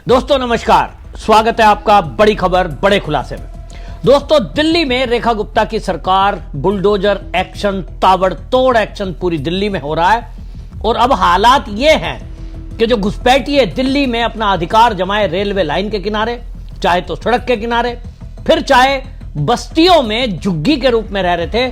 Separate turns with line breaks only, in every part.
दोस्तों नमस्कार, स्वागत है आपका बड़ी खबर बड़े खुलासे में। दोस्तों, दिल्ली में रेखा गुप्ता की सरकार बुलडोजर एक्शन, ताबड़तोड़ एक्शन पूरी दिल्ली में हो रहा है। और अब हालात ये हैं कि जो घुसपैठिए दिल्ली में अपना अधिकार जमाए रेलवे लाइन के किनारे, चाहे तो सड़क के किनारे, फिर चाहे बस्तियों में झुग्गी के रूप में रह रहे थे,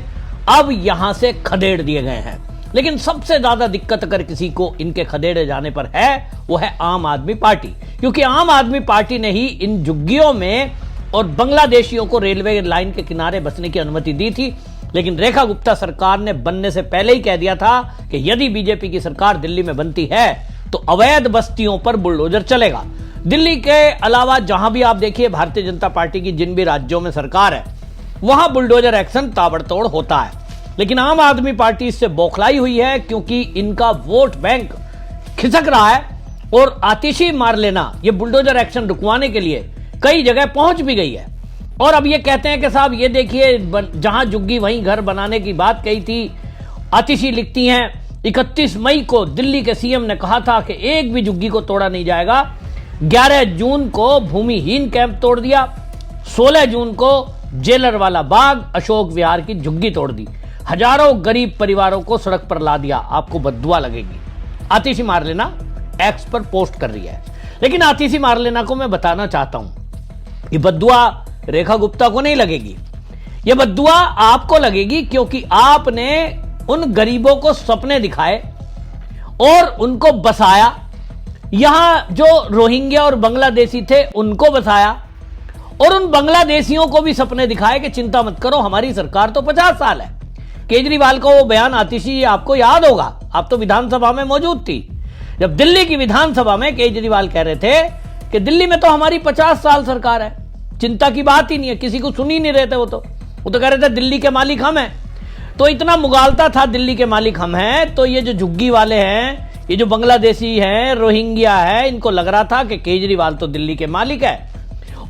अब यहां से खदेड़ दिए गए हैं। लेकिन सबसे ज्यादा दिक्कत अगर किसी को इनके खदेड़े जाने पर है, वो है आम आदमी पार्टी, क्योंकि आम आदमी पार्टी ने ही इन झुग्गियों में और बांग्लादेशियों को रेलवे लाइन के किनारे बसने की अनुमति दी थी। लेकिन रेखा गुप्ता सरकार ने बनने से पहले ही कह दिया था कि यदि बीजेपी की सरकार दिल्ली में बनती है तो अवैध बस्तियों पर बुलडोजर चलेगा। दिल्ली के अलावा जहां भी आप देखिए भारतीय जनता पार्टी की जिन भी राज्यों में सरकार है, वहां बुलडोजर एक्शन ताबड़तोड़ होता है। लेकिन आम आदमी पार्टी इससे बौखलाई हुई है, क्योंकि इनका वोट बैंक खिसक रहा है और आतिशी मार लेना ये बुलडोजर एक्शन रुकवाने के लिए कई जगह पहुंच भी गई है। और अब ये कहते हैं कि साहब ये देखिए, जहां झुग्गी वहीं घर बनाने की बात कही थी। आतिशी लिखती हैं, 31 मई को दिल्ली के सीएम ने कहा था कि एक भी झुग्गी को तोड़ा नहीं जाएगा। 11 जून को भूमिहीन कैंप तोड़ दिया। 16 जून को जेलर वाला बाग, अशोक विहार की झुग्गी तोड़ दी। हजारों गरीब परिवारों को सड़क पर ला दिया। आपको बद्दुआ लगेगी। आतिशी मार लेना एक्स पर पोस्ट कर रही है। लेकिन आतिशी मार लेना को मैं बताना चाहता हूं, ये बद्दुआ रेखा गुप्ता को नहीं लगेगी, ये बद्दुआ आपको लगेगी, क्योंकि आपने उन गरीबों को सपने दिखाए और उनको बसाया। यहां जो रोहिंग्या और बांग्लादेशी थे उनको बसाया, और उन बांग्लादेशियों को भी सपने दिखाए कि चिंता मत करो, हमारी सरकार तो 50 साल है। केजरीवाल का वो बयान आतिशी आपको याद होगा, आप तो विधानसभा में मौजूद थी, जब दिल्ली की विधानसभा में केजरीवाल कह रहे थे कि दिल्ली में तो हमारी 50 साल सरकार है, चिंता की बात ही नहीं है, किसी को सुन ही नहीं रहे थे। वो तो कह रहे थे दिल्ली के मालिक हम हैं। तो इतना मुगालता था दिल्ली के मालिक हम हैं, तो ये जो झुग्गी वाले हैं, ये जो बांग्लादेशी हैं, रोहिंग्या है, इनको लग रहा था कि केजरीवाल तो दिल्ली के मालिक है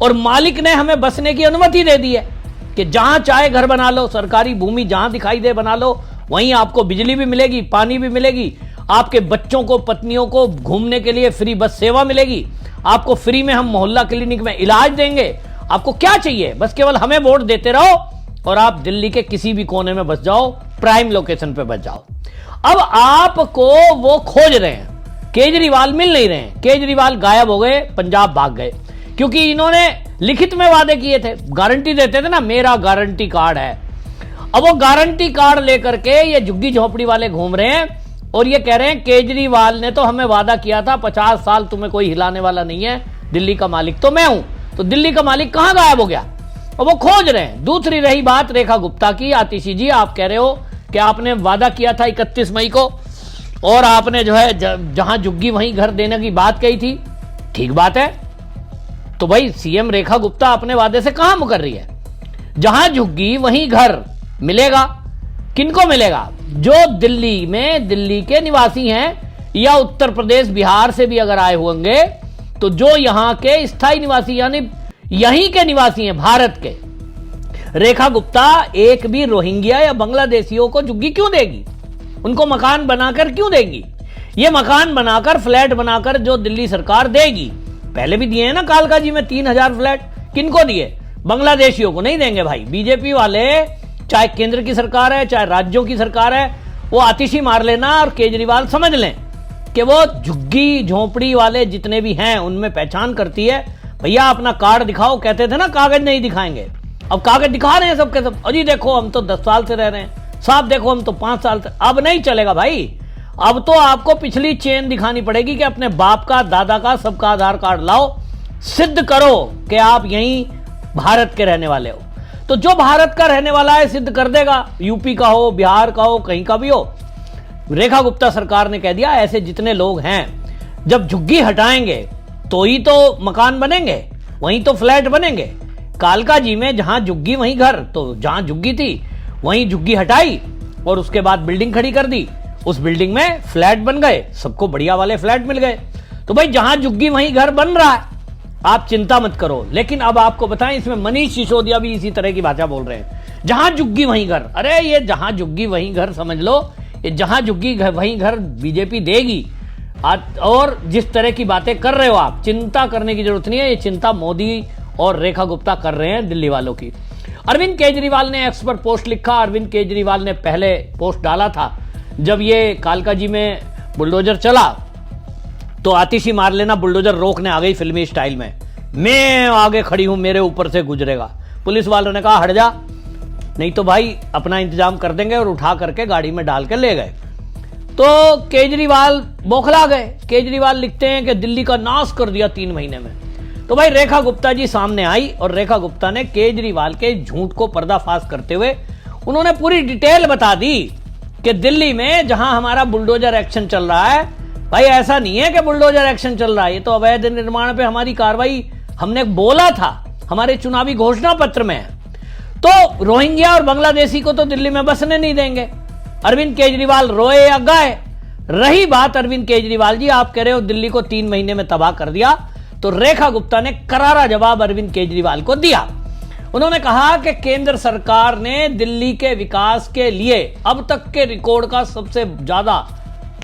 और मालिक ने हमें बसने की अनुमति दे दी है कि जहां चाहे घर बना लो, सरकारी भूमि जहां दिखाई दे बना लो, वहीं आपको बिजली भी मिलेगी, पानी भी मिलेगी, आपके बच्चों को, पत्नियों को घूमने के लिए फ्री बस सेवा मिलेगी, आपको फ्री में हम मोहल्ला क्लिनिक में इलाज देंगे। आपको क्या चाहिए? बस केवल हमें वोट देते रहो और आप दिल्ली के किसी भी कोने में बस जाओ, प्राइम लोकेशन पे बस जाओ। अब आपको वो खोज रहे हैं, केजरीवाल मिल नहीं रहे हैं। केजरीवाल गायब हो गए, पंजाब भाग गए, क्योंकि इन्होंने लिखित में वादे किए थे, गारंटी देते थे ना, मेरा गारंटी कार्ड है। अब वो गारंटी कार्ड लेकर के ये झुग्गी झोपड़ी वाले घूम रहे हैं और ये कह रहे हैं केजरीवाल ने तो हमें वादा किया था 50 साल तुम्हें कोई हिलाने वाला नहीं है, दिल्ली का मालिक तो मैं हूं। तो दिल्ली का मालिक कहां गायब हो गया? और वो खोज रहे हैं। दूसरी रही बात रेखा गुप्ता की, आतिशी जी आप कह रहे हो कि आपने वादा किया था 31 मई को और आपने जो है जहां झुग्गी वहीं घर देने की बात कही थी। ठीक बात है, तो भाई सीएम रेखा गुप्ता अपने वादे से कहां मुकर रही है? जहां झुग्गी वहीं घर मिलेगा। किनको मिलेगा? जो दिल्ली में दिल्ली के निवासी हैं, या उत्तर प्रदेश बिहार से भी अगर आए होंगे, तो जो यहां के स्थायी निवासी यानी यहीं के निवासी हैं, भारत के। रेखा गुप्ता एक भी रोहिंग्या या बांग्लादेशियों को झुग्गी क्यों देगी? उनको मकान बनाकर क्यों देगी? ये मकान बनाकर, फ्लैट बनाकर जो दिल्ली सरकार देगी, पहले भी दिए हैं ना कालका जी में 3000 फ्लैट। किनको दिए? बांग्लादेशियों को नहीं देंगे भाई। बीजेपी वाले, चाहे केंद्र की सरकार है चाहे राज्यों की सरकार है, वो आतिशी मार लेना और केजरीवाल समझ लें कि वो झुग्गी झोपड़ी वाले जितने भी हैं उनमें पहचान करती है। भैया अपना कार्ड दिखाओ, कहते थे ना कागज नहीं दिखाएंगे, अब कागज दिखा रहे हैं सबके सब। अजी देखो हम तो 10 साल से रह रहे हैं, साहब देखो हम तो 5 साल से। अब नहीं चलेगा भाई, अब तो आपको पिछली चेन दिखानी पड़ेगी कि अपने बाप का, दादा का, सबका आधार कार्ड लाओ, सिद्ध करो कि आप यहीं भारत के रहने वाले हो। तो जो भारत का रहने वाला है सिद्ध कर देगा, यूपी का हो, बिहार का हो, कहीं का भी हो। रेखा गुप्ता सरकार ने कह दिया ऐसे जितने लोग हैं, जब झुग्गी हटाएंगे तो ही तो मकान बनेंगे, वहीं तो फ्लैट बनेंगे। कालका जी में जहां झुग्गी वहीं घर, तो जहां झुग्गी थी वहीं झुग्गी हटाई और उसके बाद बिल्डिंग खड़ी कर दी, उस बिल्डिंग में फ्लैट बन गए, सबको बढ़िया वाले फ्लैट मिल गए। तो भाई जहां झुग्गी वहीं घर बन रहा है, आप चिंता मत करो। लेकिन अब आपको बताएं, इसमें मनीष सिसोदिया भी इसी तरह की भाषा बोल रहे हैं, जहां झुग्गी वहीं घर। अरे ये जहां झुग्गी वहीं घर समझ लो, ये जहां झुग्गी वहीं घर बीजेपी देगी और जिस तरह की बातें कर रहे हो आप, चिंता करने की जरूरत नहीं है। ये चिंता मोदी और रेखा गुप्ता कर रहे हैं दिल्ली वालों की। अरविंद केजरीवाल ने एक्स पर पोस्ट लिखा। अरविंद केजरीवाल ने पहले पोस्ट डाला था जब ये कालका जी में बुलडोजर चला तो आतिशी मार लेना, बुलडोजर रोकने आ गई फिल्मी स्टाइल में, मैं आगे खड़ी हूं, मेरे ऊपर से गुजरेगा। पुलिस वालों ने कहा हट जा, नहीं तो भाई अपना इंतजाम कर देंगे, और उठा करके गाड़ी में डाल के ले गए। तो केजरीवाल बौखला गए। केजरीवाल लिखते हैं कि दिल्ली का नाश कर दिया 3 महीने में। तो भाई रेखा गुप्ता जी सामने आई और रेखा गुप्ता ने केजरीवाल के झूठ को पर्दाफाश करते हुए उन्होंने पूरी डिटेल बता दी कि दिल्ली में जहां हमारा बुलडोजर एक्शन चल रहा है, भाई ऐसा नहीं है कि बुलडोजर एक्शन चल रहा है, ये तो अवैध निर्माण पे हमारी कार्रवाई हमने बोला था, हमारे चुनावी घोषणा पत्र में है। तो रोहिंग्या और बांग्लादेशी को तो दिल्ली में बसने नहीं देंगे। अरविंद केजरीवाल रोए या गाए। रही बात अरविंद केजरीवाल जी, आप कह रहे हो दिल्ली को 3 महीने में तबाह कर दिया, तो रेखा गुप्ता ने करारा जवाब अरविंद केजरीवाल को दिया। उन्होंने कहा कि केंद्र सरकार ने दिल्ली के विकास के लिए अब तक के रिकॉर्ड का सबसे ज्यादा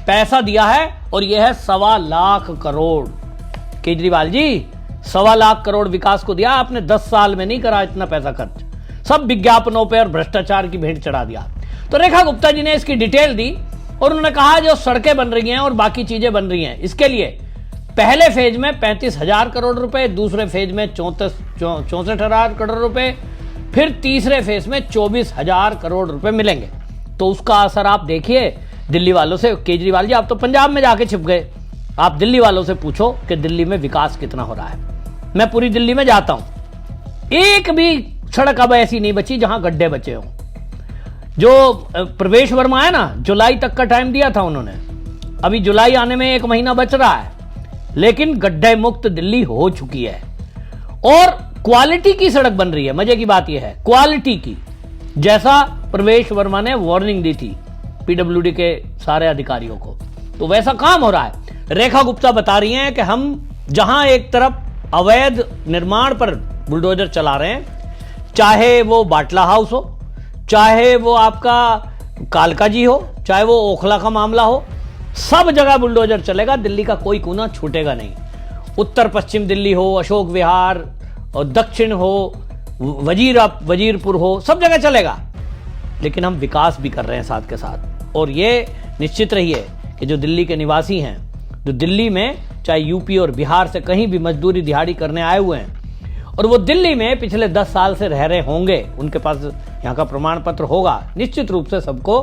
पैसा दिया है और यह है 1.25 लाख करोड़। केजरीवाल जी 1.25 लाख करोड़ विकास को दिया आपने, 10 साल में नहीं करा इतना पैसा खर्च, सब विज्ञापनों पर और भ्रष्टाचार की भेंट चढ़ा दिया। तो रेखा गुप्ता जी ने इसकी डिटेल दी और उन्होंने कहा जो सड़कें बन रही हैं और बाकी चीजें बन रही हैं, इसके लिए पहले फेज में 35,000 करोड़ रुपए, दूसरे फेज में 64,000 करोड़ रुपए, फिर तीसरे फेज में 24,000 करोड़ रुपए मिलेंगे। तो उसका असर आप देखिए दिल्ली वालों से। केजरीवाल जी आप तो पंजाब में जाके छिप गए, आप दिल्ली वालों से पूछो कि दिल्ली में विकास कितना हो रहा है। मैं पूरी दिल्ली में जाता हूं, एक भी सड़क अब ऐसी नहीं बची जहां गड्ढे बचे हों। जो प्रवेश वर्मा है ना, जुलाई तक का टाइम दिया था उन्होंने, अभी जुलाई आने में 1 महीना बच रहा है, लेकिन गड्ढे मुक्त दिल्ली हो चुकी है और क्वालिटी की सड़क बन रही है। मजे की बात यह है क्वालिटी की, जैसा प्रवेश वर्मा ने वार्निंग दी थी पीडब्ल्यूडी के सारे अधिकारियों को, तो वैसा काम हो रहा है। रेखा गुप्ता बता रही हैं कि हम जहां एक तरफ अवैध निर्माण पर बुलडोजर चला रहे हैं, चाहे वो बाटला हाउस हो, चाहे वो आपका कालका जी हो, चाहे वो ओखला का मामला हो, सब जगह बुलडोजर चलेगा, दिल्ली का कोई कोना छूटेगा नहीं। उत्तर पश्चिम दिल्ली हो, अशोक विहार और दक्षिण हो, वजीरपुर हो, सब जगह चलेगा। लेकिन हम विकास भी कर रहे हैं साथ के साथ। और ये निश्चित रहिए कि जो दिल्ली के निवासी हैं, जो दिल्ली में चाहे यूपी और बिहार से कहीं भी मजदूरी दिहाड़ी करने आए हुए हैं और वो दिल्ली में पिछले 10 साल से रह रहे होंगे, उनके पास यहाँ का प्रमाण पत्र होगा, निश्चित रूप से सबको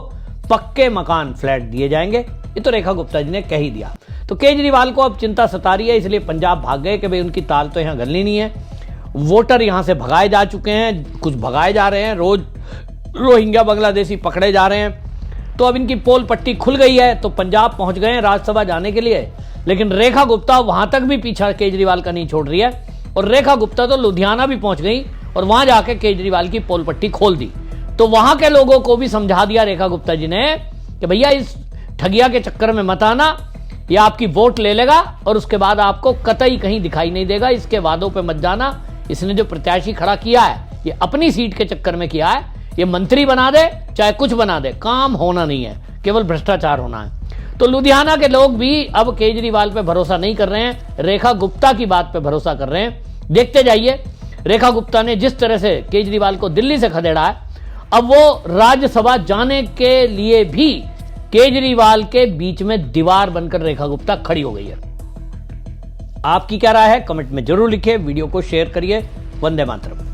पक्के मकान फ्लैट दिए जाएंगे। ये तो रेखा गुप्ता जी ने कह ही दिया। तो केजरीवाल को अब चिंता सता रही है, इसलिए पंजाब भाग गए कि भाई उनकी ताल तो यहाँ गलनी नहीं है। वोटर यहाँ से भगाए जा चुके हैं, कुछ भगाए जा रहे हैं, रोज रोहिंग्या बांग्लादेशी पकड़े जा रहे हैं। तो अब इनकी पोल पट्टी खुल गई है, तो पंजाब पहुंच गए हैं राज्यसभा जाने के लिए। लेकिन रेखा गुप्ता वहां तक भी पीछा केजरीवाल का नहीं छोड़ रही है और रेखा गुप्ता तो लुधियाना भी पहुंच गई और वहां जाके केजरीवाल की पोल पट्टी खोल दी। तो वहां के लोगों को भी समझा दिया रेखा गुप्ता जी ने कि भैया इस ठगिया के चक्कर में मत आना, ये आपकी वोट ले लेगा और उसके बाद आपको कतई कहीं दिखाई नहीं देगा, इसके वादों पे मत जाना। इसने जो प्रत्याशी खड़ा किया है ये अपनी सीट के चक्कर में किया है, ये मंत्री बना दे चाहे कुछ बना दे, काम होना नहीं है, केवल भ्रष्टाचार होना है। तो लुधियाना के लोग भी अब केजरीवाल पे भरोसा नहीं कर रहे हैं, रेखा गुप्ता की बात पे भरोसा कर रहे हैं। देखते जाइए, रेखा गुप्ता ने जिस तरह से केजरीवाल को दिल्ली से खदेड़ा है, अब वो राज्यसभा जाने के लिए भी केजरीवाल के बीच में दीवार बनकर रेखा गुप्ता खड़ी हो गई है। आपकी क्या राय है कमेंट में जरूर लिखिए, वीडियो को शेयर करिए। वंदे मातरम।